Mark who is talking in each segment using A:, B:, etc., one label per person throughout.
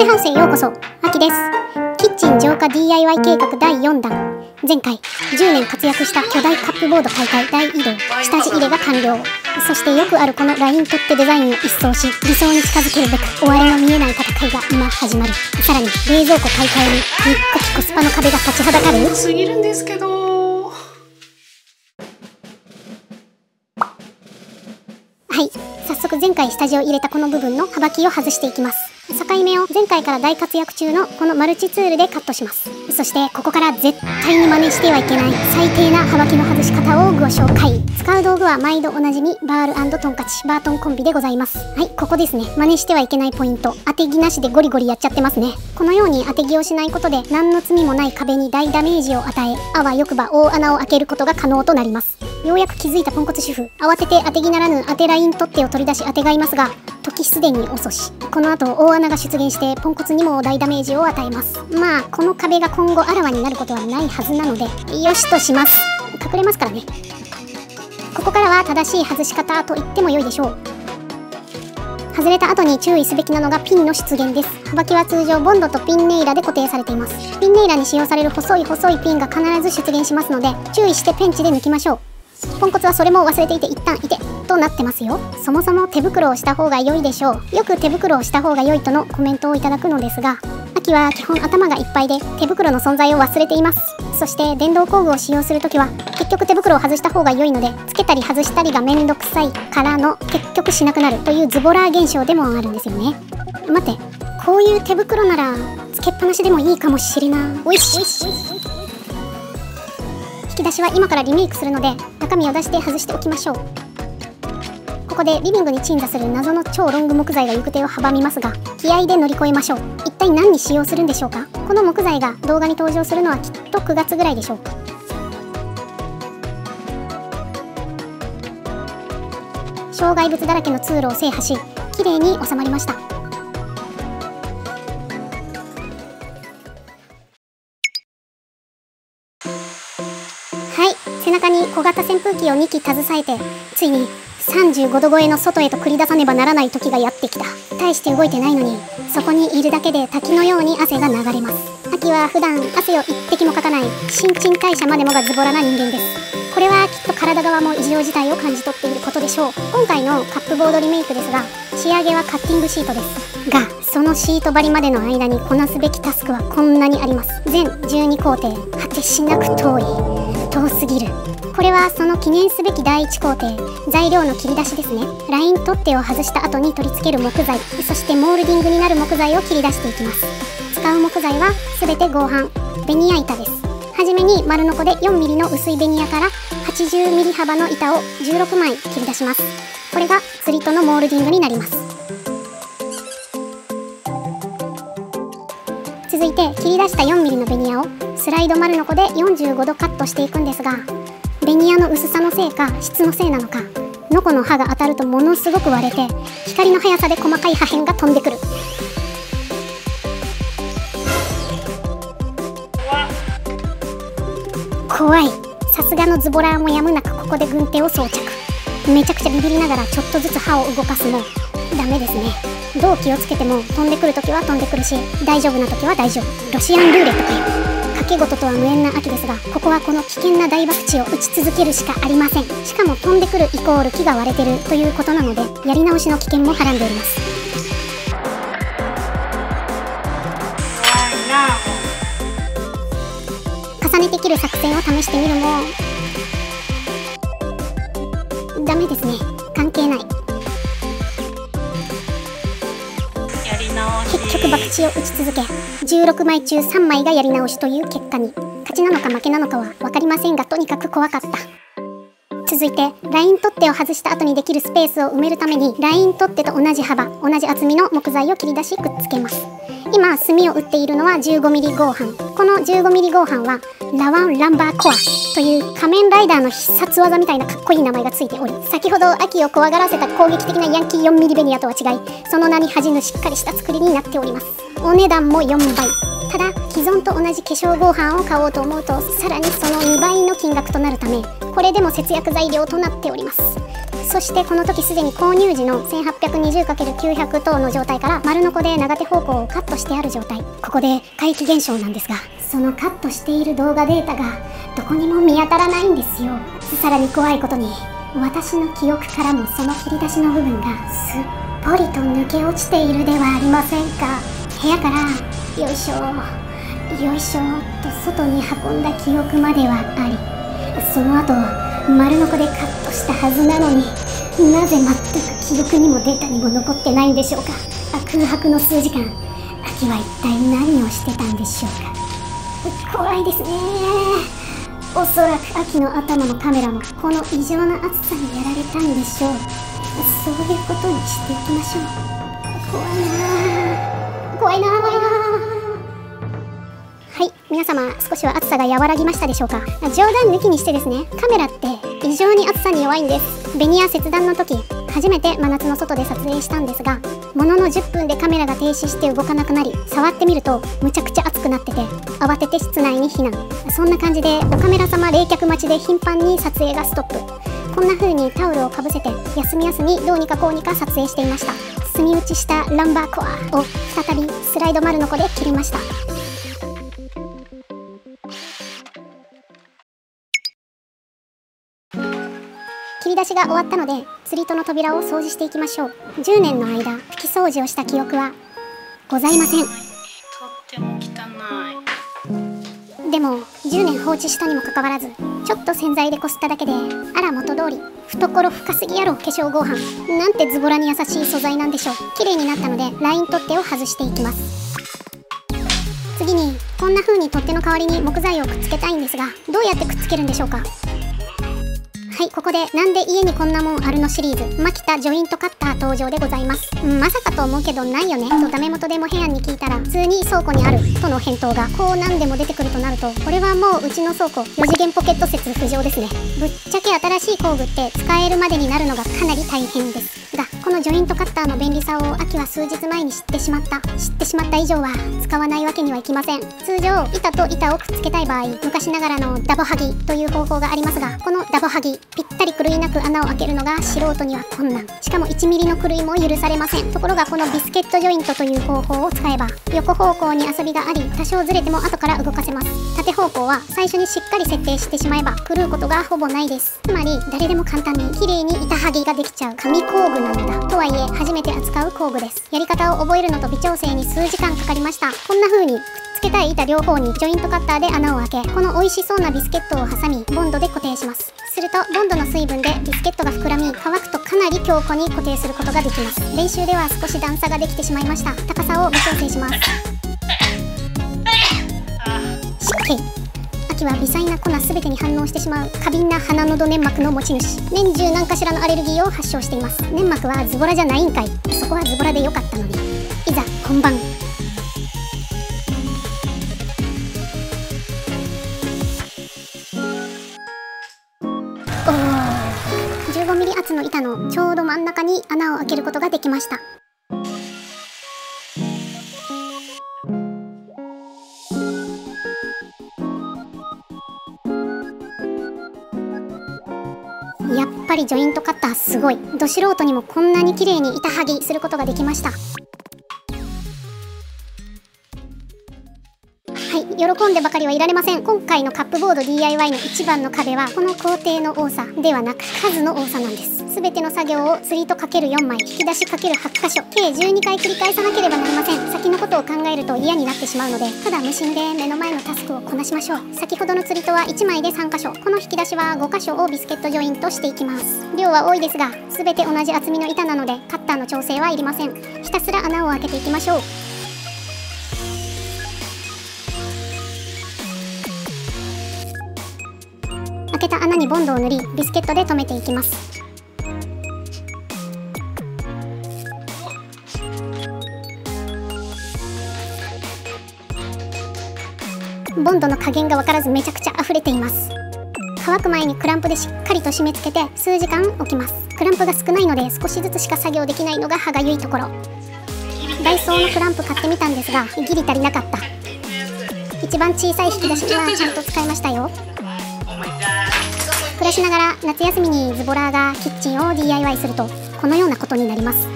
A: ハウスへようこそ。秋です。キッチン浄化 DIY 計画第4弾。前回10年活躍した巨大カップボード解体大移動、下地入れが完了。そしてよくあるこのライン取ってデザインを一掃し、理想に近づけるべく終わりの見えない戦いが今始まる。さらに冷蔵庫買い替えににっこきコスパの壁が立ちはだかる。
B: すぎるんですけど。
A: はい、早速前回下地を入れたこの部分の幅木を外していきます。境目を前回から大活躍中のこのマルチツールでカットします。そしてここから絶対に真似してはいけない最低な幅木の外し方をご紹介。使う道具は毎度おなじみバール&トンカチバートンコンビでございます。はい、ここですね。真似してはいけないポイント、当て木なしでゴリゴリやっちゃってますね。このように当て木をしないことで何の罪もない壁に大ダメージを与え、あわよくば大穴を開けることが可能となります。ようやく気づいたポンコツ主婦、慌てて当て木ならぬ当てライン取っ手を取り出し当てがいますが、時すでに遅し。この後大穴が出現してポンコツにも大ダメージを与えます。まあこの壁が今後あらわになることはないはずなのでよしとします。隠れますからね。ここからは正しい外し方と言っても良いでしょう。外れた後に注意すべきなのがピンの出現です。幅木は通常ボンドとピンネイラで固定されています。ピンネイラに使用される細いピンが必ず出現しますので注意してペンチで抜きましょう。ポンコツはそれも忘れていて一旦いてとなってますよ。そもそも手袋をした方が良いでしょう。よく手袋をした方が良いとのコメントをいただくのですが、秋は基本頭がいっぱいで手袋の存在を忘れています。そして電動工具を使用するときは結局手袋を外した方が良いので、つけたり外したりがめんどくさいからの結局しなくなるというズボラー現象でもあるんですよね。待って、こういう手袋ならつけっぱなしでもいいかもしれない。おいしい。引き出しは今からリメイクするので中身を出して外しておきましょう。ここでリビングに鎮座する謎の超ロング木材が行く手を阻みますが、気合で乗り越えましょう。一体何に使用するんでしょうか。この木材が動画に登場するのはきっと9月ぐらいでしょう。障害物だらけの通路を制覇し綺麗に収まりました。背中に小型扇風機を2機携えてついに35度超えの外へと繰り出さねばならない時がやってきた。大して動いてないのにそこにいるだけで滝のように汗が流れます。秋は普段汗を一滴もかかない新陳代謝までもがズボラな人間です。これはきっと体側も異常事態を感じ取っていることでしょう。今回のカップボードリメイクですが、仕上げはカッティングシートですが、そのシート張りまでの間にこなすべきタスクはこんなにあります。全12工程、果てしなく遠すぎる。これはその記念すべき第1工程、材料の切り出しですね。ライン取っ手を外した後に取り付ける木材、そしてモールディングになる木材を切り出していきます。使う木材は全て合板ベニヤ板です。はじめに丸ノコで 4mm の薄いベニヤから 80mm 幅の板を16枚切り出します。これが釣り糸のモールディングになります。続いて切り出した 4mm のベニヤをスライド丸ノコで45度カットしていくんですが、ベニヤの薄さのせいか質のせいなのか、ノコの刃が当たるとものすごく割れて光の速さで細かい破片が飛んでくる。怖い。さすがのズボラーもやむなくここで軍手を装着。めちゃくちゃビビりながらちょっとずつ刃を動かすもダメですね。どう気をつけても飛んでくるときは飛んでくるし、大丈夫なときは大丈夫。ロシアンルーレットかよ。賭け事とは無縁な秋ですが、ここはこの危険な大博打を打ち続けるしかありません。しかも飛んでくるイコール木が割れてるということなので、やり直しの危険もはらんでおります。重ねて切る作戦を試してみるもダメですね。関係ない。結局博打を打ち続け16枚中3枚がやり直しという結果に。勝ちなのか負けなのかは分かりませんが、とにかく怖かった。続いてライン取っ手を外した後にできるスペースを埋めるためにライン取っ手と同じ幅同じ厚みの木材を切り出しくっつけます。今墨を打っているのは 15mm 合板。この 15mm 合板はラワンランバーコアという仮面ライダーの必殺技みたいなかっこいい名前がついており、先ほど秋を怖がらせた攻撃的なヤンキー 4mm ベニヤとは違い、その名に恥じぬしっかりした作りになっております。お値段も4倍。ただ既存と同じ化粧合板を買おうと思うとさらにその2倍の金額となるため、これでも節約材料となっております。そしてこの時すでに購入時の 1820×900 等の状態から丸ノコで長手方向をカットしてある状態。ここで怪奇現象なんですが、そのカットしている動画データがどこにも見当たらないんですよ。さらに怖いことに、私の記憶からもその切り出しの部分がすっぽりと抜け落ちているではありませんか。部屋からよいしょよいしょと外に運んだ記憶まではあり、その後丸ノコでカットしたはずなのに、なぜ全く記憶にもデータにも残ってないんでしょうか。空白の数時間、秋は一体何をしてたんでしょうか。怖いですね。おそらく秋の頭のカメラもこの異常な暑さにやられたんでしょう。そういうことにしていきましょう。怖いなぁ、怖いなぁ、怖いなぁ。はい、皆様少しは暑さが和らぎましたでしょうか。冗談抜きにしてですね、カメラって異常に暑さに弱いんです。ベニヤ切断の時、初めて真夏の外で撮影したんですが、ものの10分でカメラが停止して動かなくなり、触ってみるとむちゃくちゃ熱くなってて、慌てて室内に避難。そんな感じでおカメラ様冷却待ちで頻繁に撮影がストップ。こんな風にタオルをかぶせて休み休みどうにかこうにか撮影していました。墨打ちしたランバーコアを再びスライド丸ノコで切りました。切り出しが終わったので釣り戸の扉を掃除していきましょう。10年の間拭き掃除をした記憶はございません。
B: とっても汚い。
A: でも10年放置したにもかかわらず、ちょっと洗剤でこすっただけであら元通り。懐深すぎやろ化粧合板。なんてズボラに優しい素材なんでしょう。綺麗になったのでライン取っ手を外していきます。次にこんな風に取っ手の代わりに木材をくっつけたいんですが、どうやってくっつけるんでしょうか。はい、ここでなんで家にこんなもんあるのシリーズ、マキタジョイントカッター登場でございます。まさかと思うけどないよねとダメ元でも部屋に聞いたら、普通に倉庫にあるとの返答がこう何でも出てくるとなると、これはもううちの倉庫4次元ポケット説浮上ですね。ぶっちゃけ新しい工具って使えるまでになるのがかなり大変ですが、このジョイントカッターの便利さを秋は数日前に知ってしまった以上は使わないわけにはいきません。通常板と板をくっつけたい場合、昔ながらのダボハギという方法がありますが、このダボハギぴったり狂いなく穴を開けるのが素人には困難。しかも1ミリの狂いも許されません。ところがこのビスケットジョイントという方法を使えば、横方向に遊びがあり、多少ずれても後から動かせます。縦方向は最初にしっかり設定してしまえば狂うことがほぼないです。つまり誰でも簡単に綺麗に板はぎができちゃう神工具なのだ。とはいえ初めて扱う工具です。やり方を覚えるのと微調整に数時間かかりました。こんな風につけたい板両方にジョイントカッターで穴を開け、この美味しそうなビスケットを挟みボンドで固定します。するとボンドの水分でビスケットが膨らみ、乾くとかなり強固に固定することができます。練習では少し段差ができてしまいました。高さを微調整します。秋は微細な粉すべてに反応してしまう過敏な鼻のど粘膜の持ち主。年中何かしらのアレルギーを発症しています。粘膜はズボラじゃないんかい。そこはズボラでよかったのに。いざ本番。15ミリ厚の板のちょうど真ん中に穴を開けることができました。やっぱりジョイントカッターすごい。ど素人にもこんなに綺麗に板はぎすることができました。はい、喜んでばかりはいられません。今回のカップボード DIY の一番の壁はこの工程の多さではなく数の多さなんです。すべての作業を釣りと ×4 枚、引き出し ×8 箇所、計12回繰り返さなければなりません。先のことを考えると嫌になってしまうので、ただ無心で目の前のタスクをこなしましょう。先ほどの釣りとは1枚で3箇所、この引き出しは5箇所をビスケットジョイントしていきます。量は多いですが、すべて同じ厚みの板なのでカッターの調整はいりません。ひたすら穴を開けていきましょう。開けた穴にボンドを塗り、ビスケットで留めていきます。ボンドの加減が分からずめちゃくちゃ溢れています。乾く前にクランプでしっかりと締め付けて数時間置きます。クランプが少ないので少しずつしか作業できないのが歯がゆいところ。ダイソーのクランプ買ってみたんですがギリ足りなかった。一番小さい引き出しはちゃんと使いましたよ。暮らしながら夏休みにズボラーがキッチンを DIY するとこのようなことになります。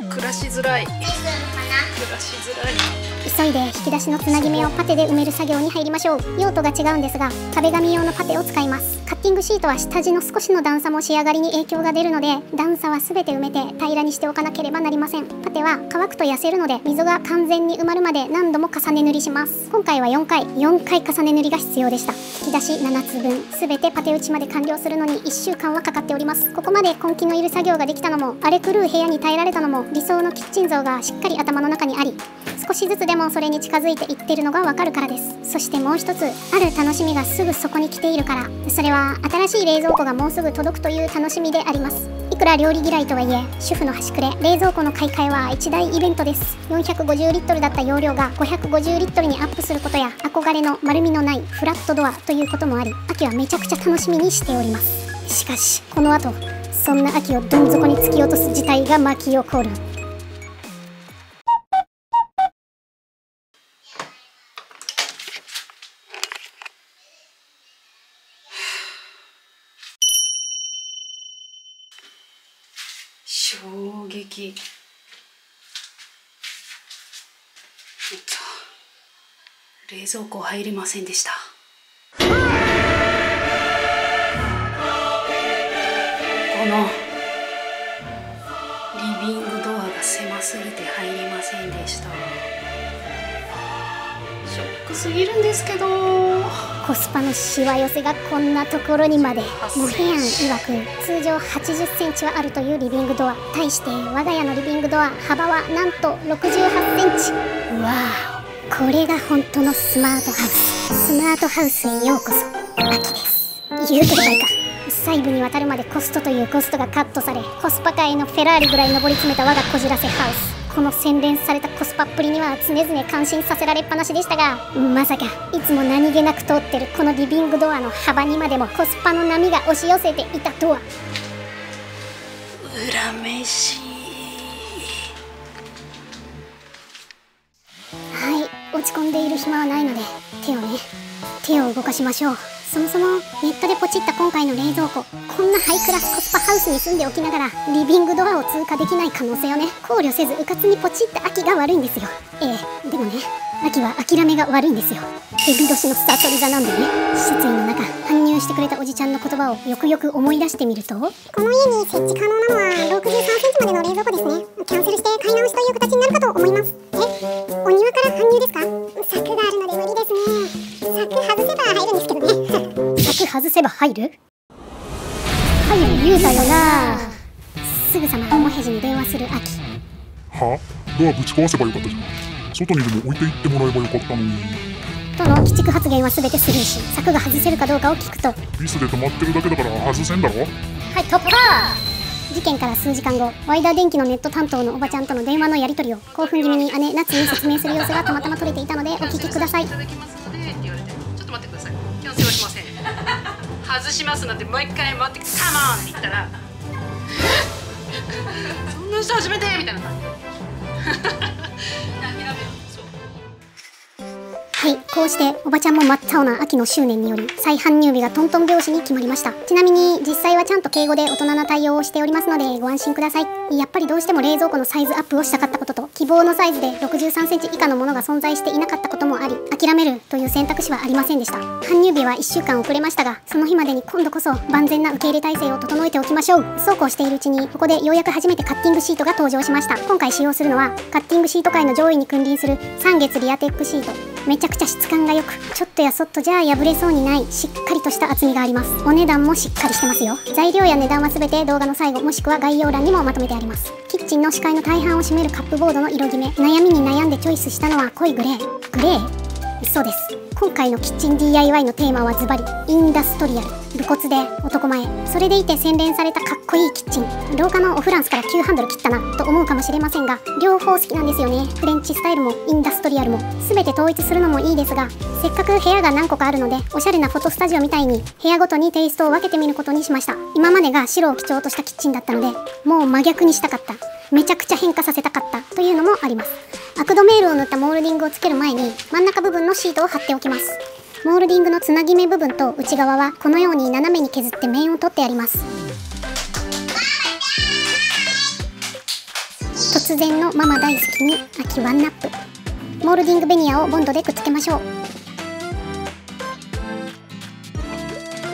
B: 暮らしづらい。
A: 急いで引き出しのつなぎ目をパテで埋める作業に入りましょう。用途が違うんですが壁紙用のパテを使います。カッティングシートは下地の少しの段差も仕上がりに影響が出るので段差は全て埋めて平らにしておかなければなりません。パテは乾くと痩せるので溝が完全に埋まるまで何度も重ね塗りします。今回は4回重ね塗りが必要でした。引き出し7つ分全てパテ打ちまで完了するのに1週間はかかっております。ここまで根気のいる作業ができたのも荒れ狂う部屋に耐えられたのも理想のキッチン像がしっかり頭の中にあり少しずつでもそれに近づいていってるのがわかるからです。そしてもう一つある楽しみがすぐそこに来ているから。それは新しい冷蔵庫がもうすぐ届くという楽しみであります。いくら料理嫌いとはいえ主婦の端くれ冷蔵庫の買い替えは一大イベントです。450リットルだった容量が550リットルにアップすることや憧れの丸みのないフラットドアということもあり秋はめちゃくちゃ楽しみにしております。しかしこの後そんな秋をどん底に突き落とす事態が巻き起こる。
B: 衝撃。冷蔵庫入りませんでした。このリビングドアが狭すぎて入りませんでした。ショックすぎるんですけど。
A: コスパのしわ寄せがこんなところにまで。モヘヤン曰く通常80センチはあるというリビングドア。対して我が家のリビングドア幅はなんと68センチ。わー、これが本当のスマートハウス。スマートハウスへようこそ。秋です。言うてればいいか。細部にわたるまでコストというコストがカットされコスパ界のフェラーリぐらい上り詰めた我がこじらせハウス。この洗練されたコスパっぷりには常々感心させられっぱなしでしたがまさかいつも何気なく通ってるこのリビングドアの幅にまでもコスパの波が押し寄せていたとは。
B: 裏飯。
A: はい、落ち込んでいる暇はないので手を動かしましょう。そもそもネットでポチった今回の冷蔵庫こんなハイクラスコスパハウスに住んでおきながらリビングドアを通過できない可能性をね考慮せずうかつにポチった秋が悪いんですよ。でもね秋は諦めが悪いんですよ。ヘビ年のサソリ座なんでね。失意の中搬入してくれたおじちゃんの言葉をよくよく思い出してみるとこの家に設置可能なのは63センチまでの冷蔵庫ですね。キャンセルして買い直しという形になるかと思います。お庭から搬入ですか？柵があるので無理ですね。柵外せば入るんですけどね。柵外せば入る言うたよな。すぐさまモヘジに電話する秋。
C: は？ドアぶち壊せばよかったじゃん。外にでも置いていってもらえばよかったのに。
A: との鬼畜発言は全てスルーし柵が外せるかどうかを聞くと
C: ビスで止まってるだけだから外せんだろ。
A: はい突破。事件から数時間後ワイダー電機のネット担当のおばちゃんとの電話のやり取りを興奮気味に姉ナツに説明する様子がたまたま撮れていたのでお聞きください。
B: いただきますのでって言われて、ちょっと待ってください。キャンセルはしません。外しますなんてもう一回回ってきてカモンって言ったらそんな人初めてみたいな感じ。
A: はい、こうしておばちゃんも真っ青な秋の執念により再搬入日がトントン拍子に決まりました。ちなみに実際はちゃんと敬語で大人な対応をしておりますのでご安心ください。やっぱりどうしても冷蔵庫のサイズアップをしたかったことと希望のサイズで63センチ以下のものが存在していなかったこともあり諦めるという選択肢はありませんでした。搬入日は1週間遅れましたがその日までに今度こそ万全な受け入れ体制を整えておきましょう。そうこうしているうちにここでようやく初めてカッティングシートが登場しました。今回使用するのはカッティングシート界の上位に君臨する三月リアテックシート。めちゃくちゃ質感が良くちょっとやそっとじゃ破れそうにないしっかりとした厚みがあります。お値段もしっかりしてますよ。材料や値段は全て動画の最後もしくは概要欄にもまとめてあります。キッチンの視界の大半を占めるカップボードの色決め悩みに悩んでチョイスしたのは濃いグレー。そうです。今回のキッチン DIY のテーマはズバリインダストリアル。武骨で男前。それでいて洗練されたかっこいいキッチン。廊下のオフランスから急ハンドル切ったなと思うかもしれませんが両方好きなんですよね。フレンチスタイルもインダストリアルも全て統一するのもいいですがせっかく部屋が何個かあるのでおしゃれなフォトスタジオみたいに部屋ごとにテイストを分けてみることにしました。今までが白を基調としたキッチンだったのでもう真逆にしたかった。めちゃくちゃ変化させたかったというのもあります。アクドメールを塗ったモールディングをつける前に真ん中部分のシートを貼っておきます。モールディングのつなぎ目部分と内側はこのように斜めに削って面を取ってあります。突然のママ大好きに秋ワンナップ。モールディングベニヤをボンドでくっつけましょう。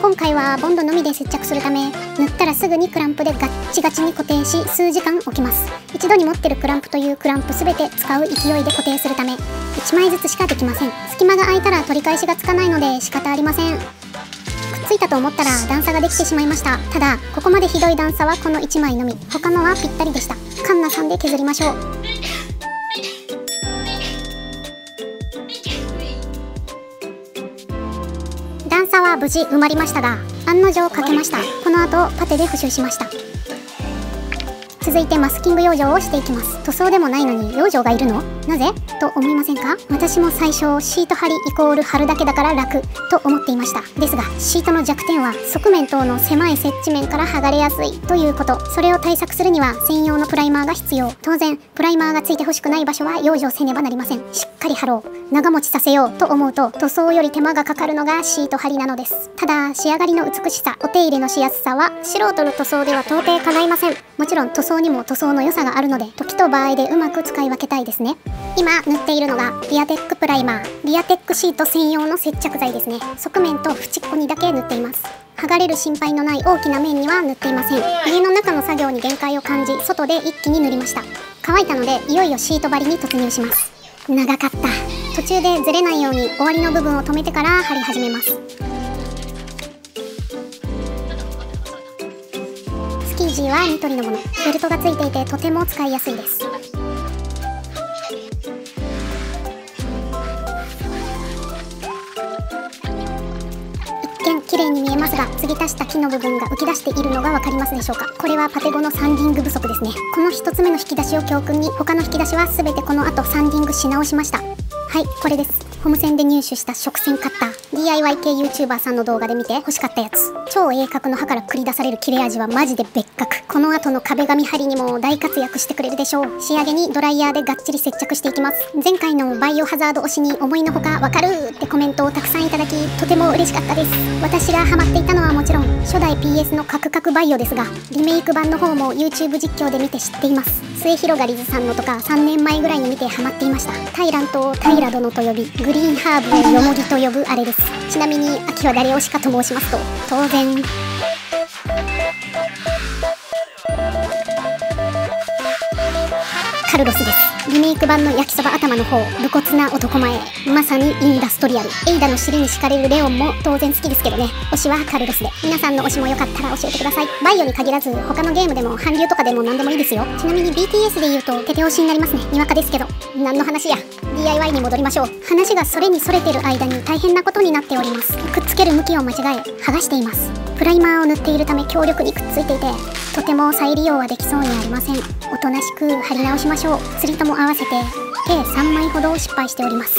A: 今回はボンドのみで接着するため、塗ったらすぐにクランプでガッチガチに固定し数時間置きます。一度に持ってるクランプというクランプ全て使う勢いで固定するため1枚ずつしかできません。隙間が空いたら取り返しがつかないので仕方ありません。くっついたと思ったら段差ができてしまいました。ただここまでひどい段差はこの1枚のみ、他のはぴったりでした。カンナさんで削りましょう。段差は無事埋まりましたが案の定欠けました。この後パテで補修しました。続いてマスキング養生をしていきます。塗装でもないのに養生がいるの？なぜ？と思いませんか？私も最初シート貼りイコール貼るだけだから楽と思っていました。ですがシートの弱点は側面等の狭い接地面から剥がれやすいということ。それを対策するには専用のプライマーが必要。当然プライマーがついてほしくない場所は養生せねばなりません。しっかり貼ろう、長持ちさせようと思うと塗装より手間がかかるのがシート貼りなのです。ただ仕上がりの美しさ、お手入れのしやすさは素人の塗装では到底叶いません。もちろん塗装にも塗装の良さがあるので時と場合でうまく使い分けたいですね。今塗っているのがリアテックプライマー、リアテックシート専用の接着剤ですね。側面と縁っこにだけ塗っています。剥がれる心配のない大きな面には塗っていません。家の中の作業に限界を感じ外で一気に塗りました。乾いたのでいよいよシート張りに突入します。長かった。途中でずれないように終わりの部分を止めてから貼り始めます。スキージーはニトリのもの、ベルトがついていてとても使いやすいです。綺麗に見えますが継ぎ足した木の部分が浮き出しているのが分かりますでしょうか。これはパテゴのサンディング不足ですね。この1つ目の引き出しを教訓に他の引き出しは全てこの後サンディングし直しました。はい、これです。ホームセンで入手した食洗カッター。 DIY 系 YouTuber さんの動画で見て欲しかったやつ。超鋭角の刃から繰り出される切れ味はマジで別格。この後の壁紙貼りにも大活躍してくれるでしょう。仕上げにドライヤーでがっちり接着していきます。前回のバイオハザード推しに思いのほかわかるってコメントをたくさんいただきとても嬉しかったです。私がハマっていたのはもちろん初代 PS のカクカクバイオですが、リメイク版の方も YouTube 実況で見て知っています。末広がりずさんのとか3年前ぐらいに見てハマっていました。タイラントをタイラ殿と呼びグリーンハーブをヨモギと呼ぶあれです。ちなみに秋は誰推しかと申しますと当然カルロスです。リメイク版の焼きそば頭の方、武骨な男前、まさにインダストリアル。エイダの尻に敷かれるレオンも当然好きですけどね。推しはカルロスで。皆さんの推しもよかったら教えてください。バイオに限らず他のゲームでも韓流とかでも何でもいいですよ。ちなみに BTS で言うとテテ推しになりますね。にわかですけど何の話や。 DIY に戻りましょう。話がそれにそれてる間に大変なことになっております。くっつける向きを間違え剥がしています。プライマーを塗っているため強力にくっついていてとても再利用はできそうにありません。おとなしく貼り直しましょう。釣りとも合わせて計3枚ほど失敗しております。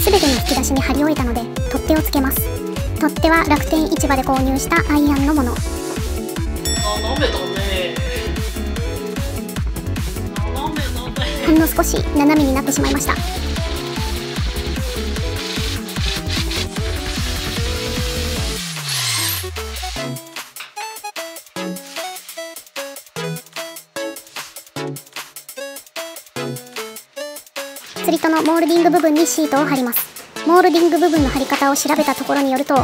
A: 全ての引き出しに貼り終えたので取っ手をつけます。取っ手は楽天市場で購入したアイアンのもの。
B: 斜めだね。斜めだね。
A: ほんの少し斜めになってしまいました。釣り戸のモールディング部分にシートを貼ります。モールディング部分の貼り方を調べたところによると、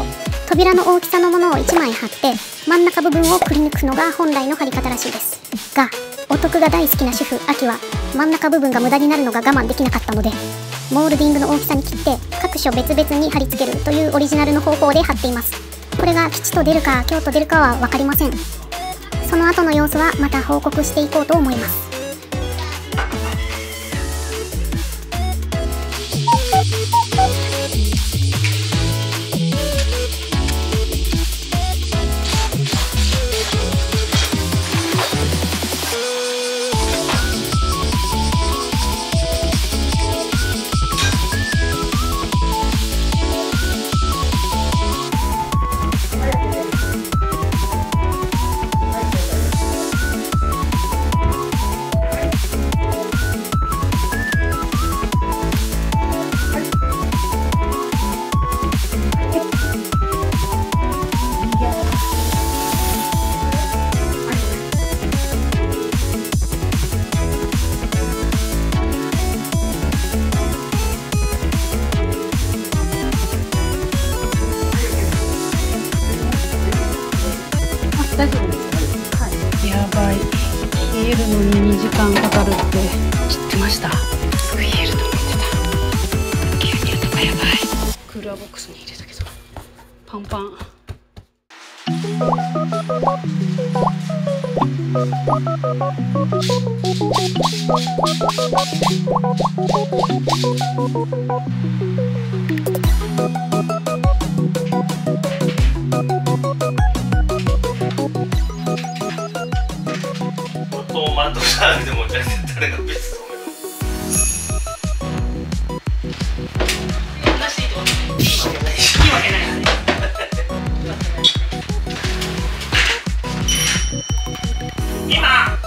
A: 扉の大きさのものを1枚貼って真ん中部分をくり抜くのが本来の貼り方らしいです。が、お得が大好きな主婦アキは真ん中部分が無駄になるのが我慢できなかったのでモールディングの大きさに切って各所別々に貼り付けるというオリジナルの方法で貼っています。これが吉と出るか凶と出るかは分かりません。その後の様子はまた報告していこうと思います。
B: 大丈夫ですか？はい。やばい。冷えるのに2時間かかるって知ってました。すぐ冷えると思ってた。牛乳とかやばい。クーラーボックスに入れたけどパンパン。
D: トマトサラダでもじゃあ誰がベスト？いいわけないですね。今はい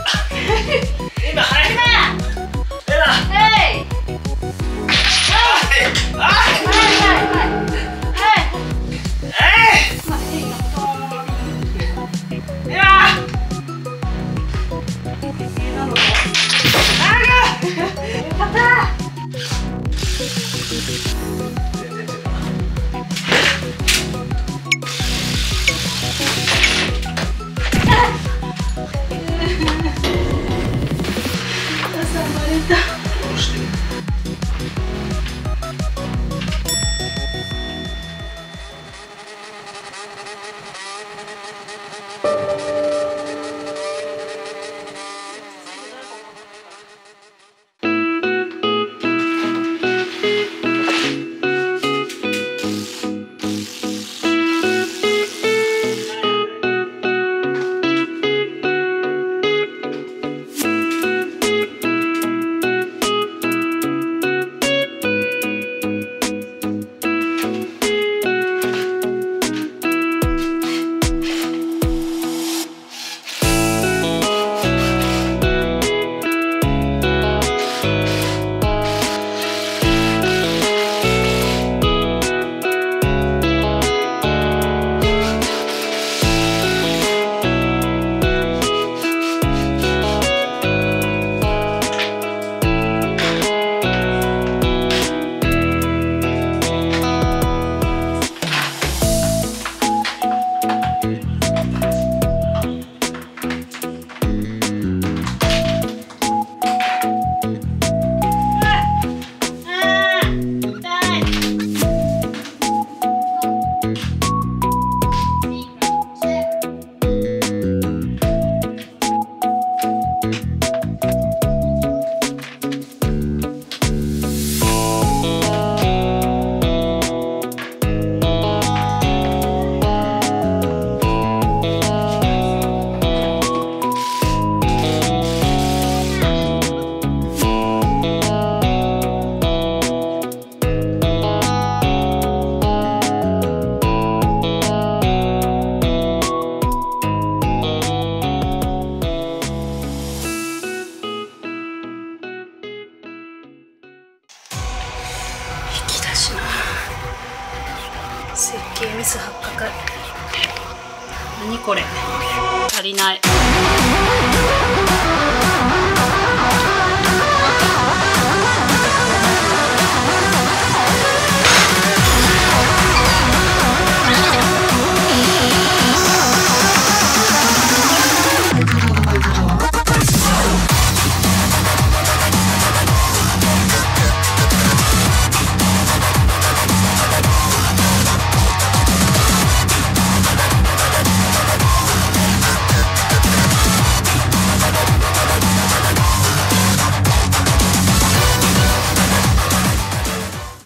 B: 設計ミス発覚。何これ、足りない。